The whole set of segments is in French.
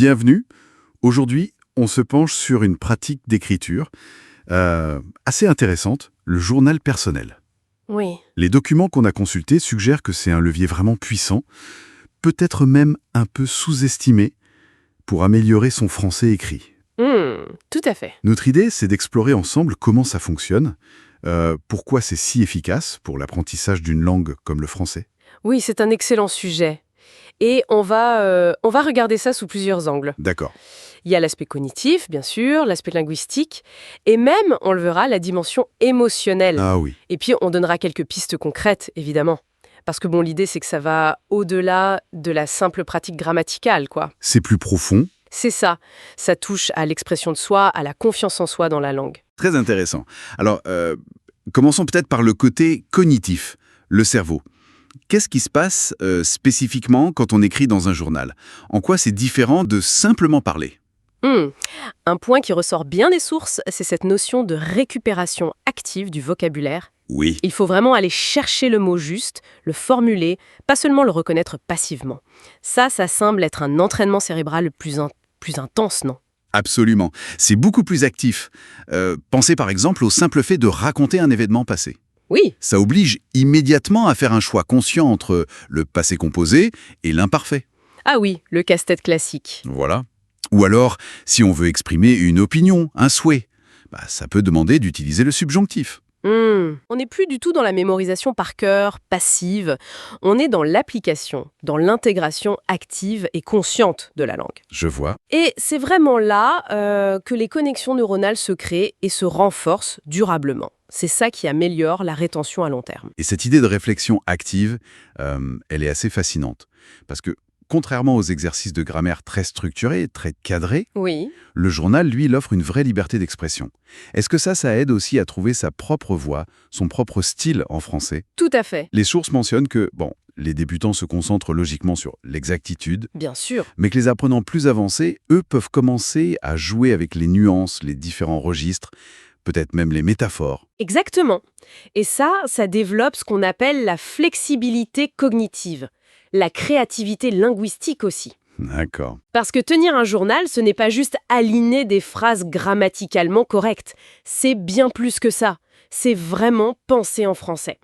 Bienvenue. Aujourd'hui, on se penche sur une pratique d'écriture assez intéressante, le journal personnel. Oui. Les documents qu'on a consultés suggèrent que c'est un levier vraiment puissant, peut-être même un peu sous-estimé, pour améliorer son français écrit. Tout à fait. Notre idée, c'est d'explorer ensemble comment ça fonctionne, pourquoi c'est si efficace pour l'apprentissage d'une langue comme le français. Oui, c'est un excellent sujet. Et on va regarder ça sous plusieurs angles. D'accord. Il y a l'aspect cognitif, bien sûr, l'aspect linguistique, et même, on le verra, la dimension émotionnelle. Ah oui. Et puis, on donnera quelques pistes concrètes, évidemment. Parce que l'idée, c'est que ça va au-delà de la simple pratique grammaticale, quoi. C'est plus profond. C'est ça. Ça touche à l'expression de soi, à la confiance en soi dans la langue. Très intéressant. Alors, commençons peut-être par le côté cognitif, le cerveau. Qu'est-ce qui se passe spécifiquement quand on écrit dans un journal? En quoi c'est différent de simplement parler? Un point qui ressort bien des sources, c'est cette notion de récupération active du vocabulaire. Oui. Il faut vraiment aller chercher le mot juste, le formuler, pas seulement le reconnaître passivement. Ça semble être un entraînement cérébral plus intense, non? Absolument. C'est beaucoup plus actif. Pensez par exemple au simple fait de raconter un événement passé. Oui, Ça oblige immédiatement à faire un choix conscient entre le passé composé et l'imparfait. ah oui, le casse-tête classique. Voilà. Ou alors, si on veut exprimer une opinion, un souhait, ça peut demander d'utiliser le subjonctif. On n'est plus du tout dans la mémorisation par cœur, passive. On est dans l'application, dans l'intégration active et consciente de la langue. Je vois. Et c'est vraiment là que les connexions neuronales se créent et se renforcent durablement. C'est ça qui améliore la rétention à long terme. Et cette idée de réflexion active, elle est assez fascinante. Parce que, contrairement aux exercices de grammaire très structurés, très cadrés, Oui. le journal, lui, il offre une vraie liberté d'expression. Est-ce que ça aide aussi à trouver sa propre voix, son propre style en français? Tout à fait. Les sources mentionnent que, les débutants se concentrent logiquement sur l'exactitude, Bien sûr. mais que les apprenants plus avancés, eux, peuvent commencer à jouer avec les nuances, les différents registres, peut-être même les métaphores. Exactement. Et ça développe ce qu'on appelle la flexibilité cognitive, la créativité linguistique aussi. D'accord. Parce que tenir un journal, ce n'est pas juste aligner des phrases grammaticalement correctes. C'est bien plus que ça. C'est vraiment penser en français.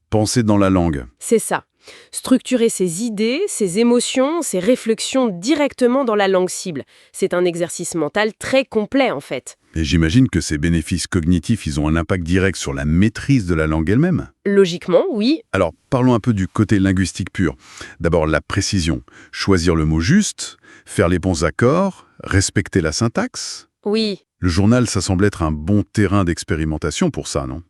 Penser dans la langue. C'est ça. Structurer ses idées, ses émotions, ses réflexions directement dans la langue cible. C'est un exercice mental très complet en fait. Et j'imagine que ces bénéfices cognitifs, ils ont un impact direct sur la maîtrise de la langue elle-même. Logiquement, oui. Alors, parlons un peu du côté linguistique pur. D'abord, la précision. Choisir le mot juste, faire les bons accords, respecter la syntaxe. Oui. Le journal, ça semble être un bon terrain d'expérimentation pour ça, non?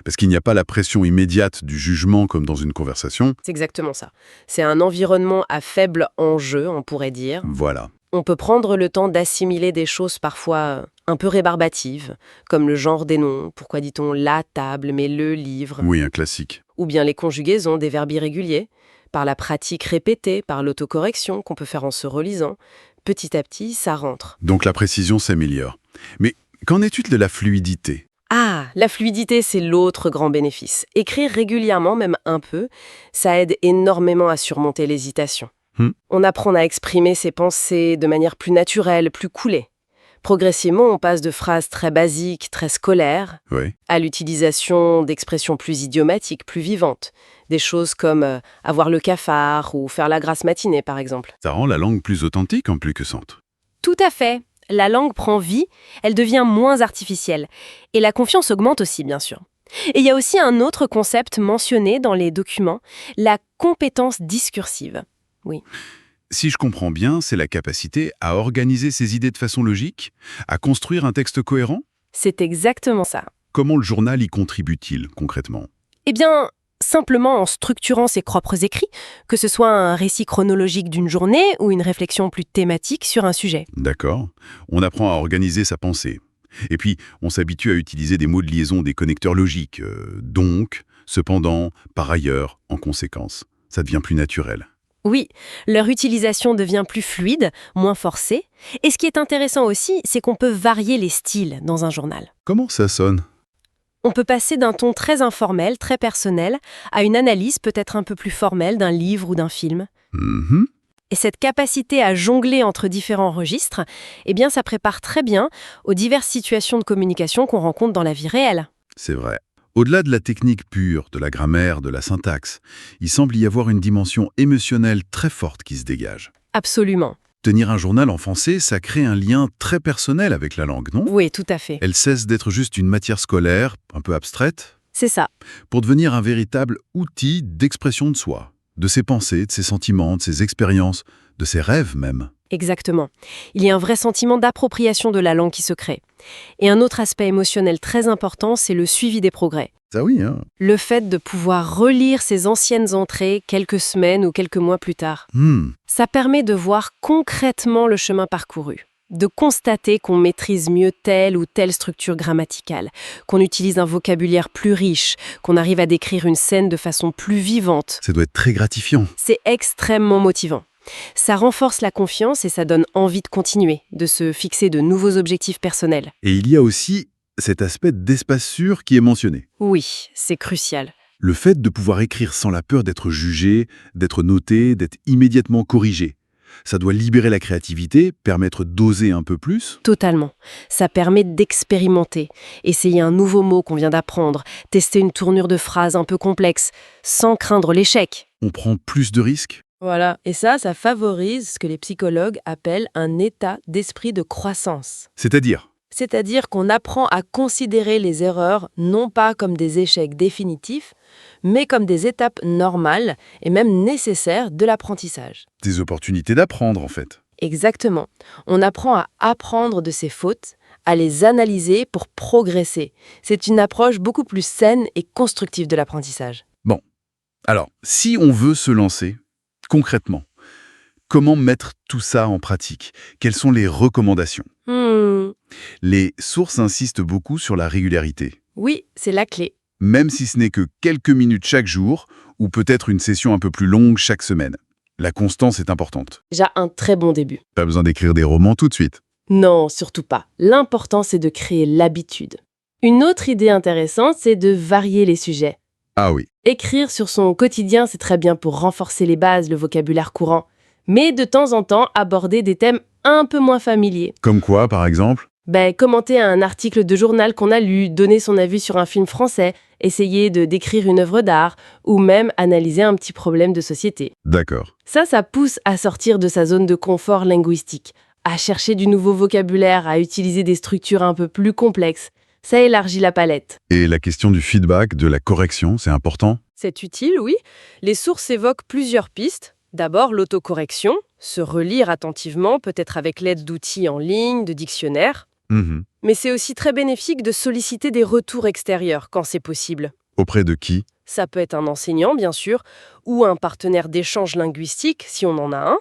Parce qu'il n'y a pas la pression immédiate du jugement comme dans une conversation. C'est exactement ça. C'est un environnement à faible enjeu, on pourrait dire. Voilà. On peut prendre le temps d'assimiler des choses parfois un peu rébarbatives, comme le genre des noms, pourquoi dit-on la table mais le livre, Oui, un classique. ou bien les conjugaisons des verbes irréguliers, par la pratique répétée, par l'autocorrection qu'on peut faire en se relisant. Petit à petit, ça rentre. Donc la précision s'améliore. Mais qu'en est-il de la fluidité? Ah, la fluidité, c'est l'autre grand bénéfice. Écrire régulièrement, même un peu, ça aide énormément à surmonter l'hésitation. On apprend à exprimer ses pensées de manière plus naturelle, plus coulée. Progressivement, on passe de phrases très basiques, très scolaires, Oui. à l'utilisation d'expressions plus idiomatiques, plus vivantes. Des choses comme avoir le cafard ou faire la grasse matinée, par exemple. Ça rend la langue plus authentique en plus que sente. Tout à fait. La langue prend vie, elle devient moins artificielle. Et la confiance augmente aussi, bien sûr. Et il y a aussi un autre concept mentionné dans les documents, la compétence discursive. Oui. Si je comprends bien, c'est la capacité à organiser ses idées de façon logique, à construire un texte cohérent? C'est exactement ça. Comment le journal y contribue-t-il concrètement? Eh bien, simplement en structurant ses propres écrits, que ce soit un récit chronologique d'une journée ou une réflexion plus thématique sur un sujet. D'accord. On apprend à organiser sa pensée. Et puis, on s'habitue à utiliser des mots de liaison, des connecteurs logiques. Donc, cependant, par ailleurs, en conséquence. Ça devient plus naturel. Oui, leur utilisation devient plus fluide, moins forcée. Et ce qui est intéressant aussi, c'est qu'on peut varier les styles dans un journal. Comment ça sonne? On peut passer d'un ton très informel, très personnel, à une analyse peut-être un peu plus formelle d'un livre ou d'un film. Et cette capacité à jongler entre différents registres, eh bien, ça prépare très bien aux diverses situations de communication qu'on rencontre dans la vie réelle. C'est vrai. Au-delà de la technique pure, de la grammaire, de la syntaxe, il semble y avoir une dimension émotionnelle très forte qui se dégage. Absolument. Tenir un journal en français, ça crée un lien très personnel avec la langue, non? Oui, tout à fait. Elle cesse d'être juste une matière scolaire, un peu abstraite, C'est ça. pour devenir un véritable outil d'expression de soi, de ses pensées, de ses sentiments, de ses expériences, de ses rêves même. Exactement. Il y a un vrai sentiment d'appropriation de la langue qui se crée. Et un autre aspect émotionnel très important, c'est le suivi des progrès. Ça oui, hein. Le fait de pouvoir relire ses anciennes entrées quelques semaines ou quelques mois plus tard. Ça permet de voir concrètement le chemin parcouru, de constater qu'on maîtrise mieux telle ou telle structure grammaticale, qu'on utilise un vocabulaire plus riche, qu'on arrive à décrire une scène de façon plus vivante. Ça doit être très gratifiant. C'est extrêmement motivant. Ça renforce la confiance et ça donne envie de continuer, de se fixer de nouveaux objectifs personnels. Et il y a aussi cet aspect d'espace sûr qui est mentionné. Oui, c'est crucial. Le fait de pouvoir écrire sans la peur d'être jugé, d'être noté, d'être immédiatement corrigé. Ça doit libérer la créativité, permettre d'oser un peu plus. Totalement. Ça permet d'expérimenter, essayer un nouveau mot qu'on vient d'apprendre, tester une tournure de phrase un peu complexe, sans craindre l'échec. On prend plus de risques. Voilà, et ça favorise ce que les psychologues appellent un état d'esprit de croissance. C'est-à-dire, C'est-à-dire qu'on apprend à considérer les erreurs non pas comme des échecs définitifs, mais comme des étapes normales et même nécessaires de l'apprentissage. des opportunités d'apprendre en fait. Exactement. On apprend à apprendre de ses fautes, à les analyser pour progresser. C'est une approche beaucoup plus saine et constructive de l'apprentissage. Bon, alors, si on veut se lancer, concrètement, comment mettre tout ça en pratique? Quelles sont les recommandations? Les sources insistent beaucoup sur la régularité. Oui, c'est la clé. Même si ce n'est que quelques minutes chaque jour, ou peut-être une session un peu plus longue chaque semaine. La constance est importante. Déjà un très bon début. Pas besoin d'écrire des romans tout de suite. Non, surtout pas. L'important, c'est de créer l'habitude. Une autre idée intéressante, c'est de varier les sujets. Ah oui, Écrire sur son quotidien, c'est très bien pour renforcer les bases, le vocabulaire courant. Mais de temps en temps, aborder des thèmes un peu moins familiers. comme quoi par exemple? Commenter un article de journal qu'on a lu, donner son avis sur un film français, essayer de décrire une œuvre d'art, ou même analyser un petit problème de société. D'accord. Ça pousse à sortir de sa zone de confort linguistique, à chercher du nouveau vocabulaire, à utiliser des structures un peu plus complexes. Ça élargit la palette. Et la question du feedback, de la correction, c'est important? C'est utile, oui. Les sources évoquent plusieurs pistes. D'abord, l'autocorrection, se relire attentivement, peut-être avec l'aide d'outils en ligne, de dictionnaires. Mais c'est aussi très bénéfique de solliciter des retours extérieurs quand c'est possible. Auprès de qui? Ça peut être un enseignant, bien sûr, ou un partenaire d'échange linguistique, si on en a un.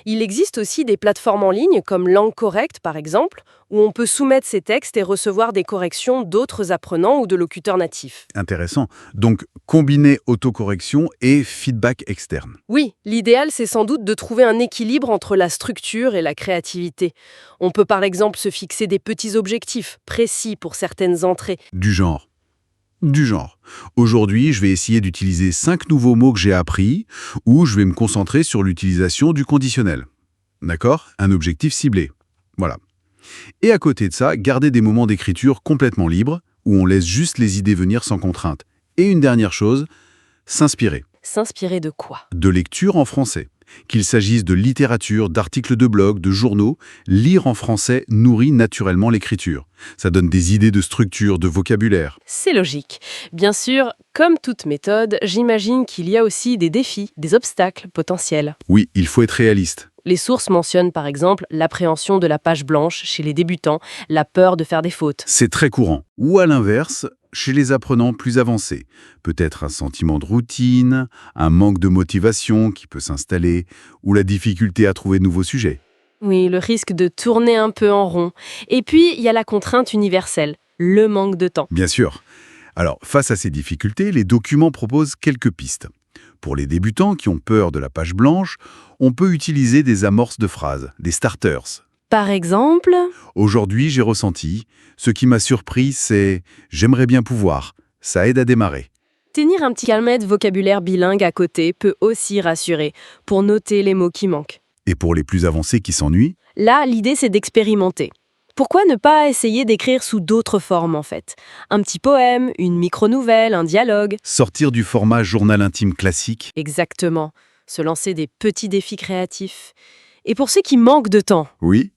Il existe aussi des plateformes en ligne, comme Langue Correcte, par exemple, où on peut soumettre ses textes et recevoir des corrections d'autres apprenants ou de locuteurs natifs. Intéressant. Donc, combiner autocorrection et feedback externe. Oui, l'idéal, c'est sans doute de trouver un équilibre entre la structure et la créativité. On peut par exemple se fixer des petits objectifs précis pour certaines entrées. Du genre. Aujourd'hui, je vais essayer d'utiliser 5 nouveaux mots que j'ai appris, ou je vais me concentrer sur l'utilisation du conditionnel. D'accord? Un objectif ciblé. Voilà. Et à côté de ça, garder des moments d'écriture complètement libres, où on laisse juste les idées venir sans contrainte. Et une dernière chose, s'inspirer. S'inspirer de quoi? De lecture en français. Qu'il s'agisse de littérature, d'articles de blog, de journaux, lire en français nourrit naturellement l'écriture. Ça donne des idées de structure, de vocabulaire. C'est logique. Bien sûr, comme toute méthode, j'imagine qu'il y a aussi des défis, des obstacles potentiels. Oui, il faut être réaliste. Les sources mentionnent par exemple l'appréhension de la page blanche chez les débutants, la peur de faire des fautes. C'est très courant. Ou à l'inverse, chez les apprenants plus avancés. Peut-être un sentiment de routine, un manque de motivation qui peut s'installer, ou la difficulté à trouver de nouveaux sujets. Oui, le risque de tourner un peu en rond. Et puis, il y a la contrainte universelle, le manque de temps. Bien sûr. Alors, face à ces difficultés, les documents proposent quelques pistes. Pour les débutants qui ont peur de la page blanche, on peut utiliser des amorces de phrases, des starters. Par exemple, Aujourd'hui, j'ai ressenti. Ce qui m'a surpris, c'est « j'aimerais bien pouvoir ». Ça aide à démarrer. tenir un petit calmette vocabulaire bilingue à côté peut aussi rassurer, pour noter les mots qui manquent. Et pour les plus avancés qui s'ennuient? Là, l'idée, c'est d'expérimenter. Pourquoi ne pas essayer d'écrire sous d'autres formes, en fait? Un petit poème, une micro-nouvelle, un dialogue. Sortir du format journal intime classique? Exactement. Se lancer des petits défis créatifs. Et pour ceux qui manquent de temps, Oui.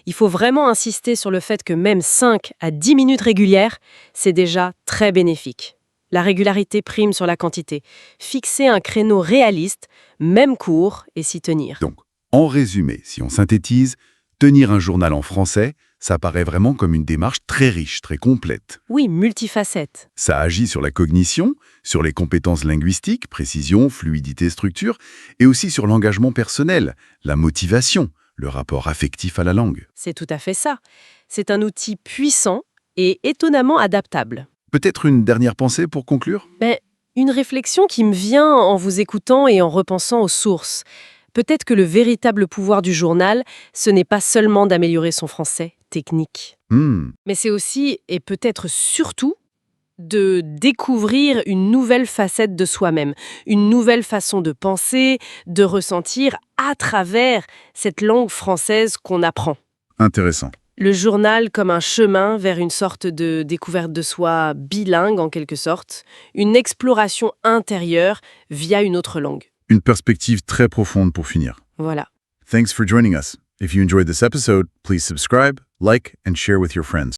il faut vraiment insister sur le fait que même 5 à 10 minutes régulières, c'est déjà très bénéfique. La régularité prime sur la quantité. Fixer un créneau réaliste, même court, et s'y tenir. Donc, en résumé, si on synthétise, tenir un journal en français, ça paraît vraiment comme une démarche très riche, très complète. Oui, multifacette. Ça agit sur la cognition, sur les compétences linguistiques, précision, fluidité, structure, et aussi sur l'engagement personnel, la motivation, le rapport affectif à la langue. C'est tout à fait ça. C'est un outil puissant et étonnamment adaptable. Peut-être une dernière pensée pour conclure? Une réflexion qui me vient en vous écoutant et en repensant aux sources. Peut-être que le véritable pouvoir du journal, ce n'est pas seulement d'améliorer son français technique. Mais c'est aussi, et peut-être surtout, de découvrir une nouvelle facette de soi-même, une nouvelle façon de penser, de ressentir à travers cette langue française qu'on apprend. Intéressant. Le journal comme un chemin vers une sorte de découverte de soi bilingue en quelque sorte, une exploration intérieure via une autre langue. Une perspective très profonde pour finir. Voilà. Thanks for joining us. If you enjoyed this episode, please subscribe, like, and share with your friends.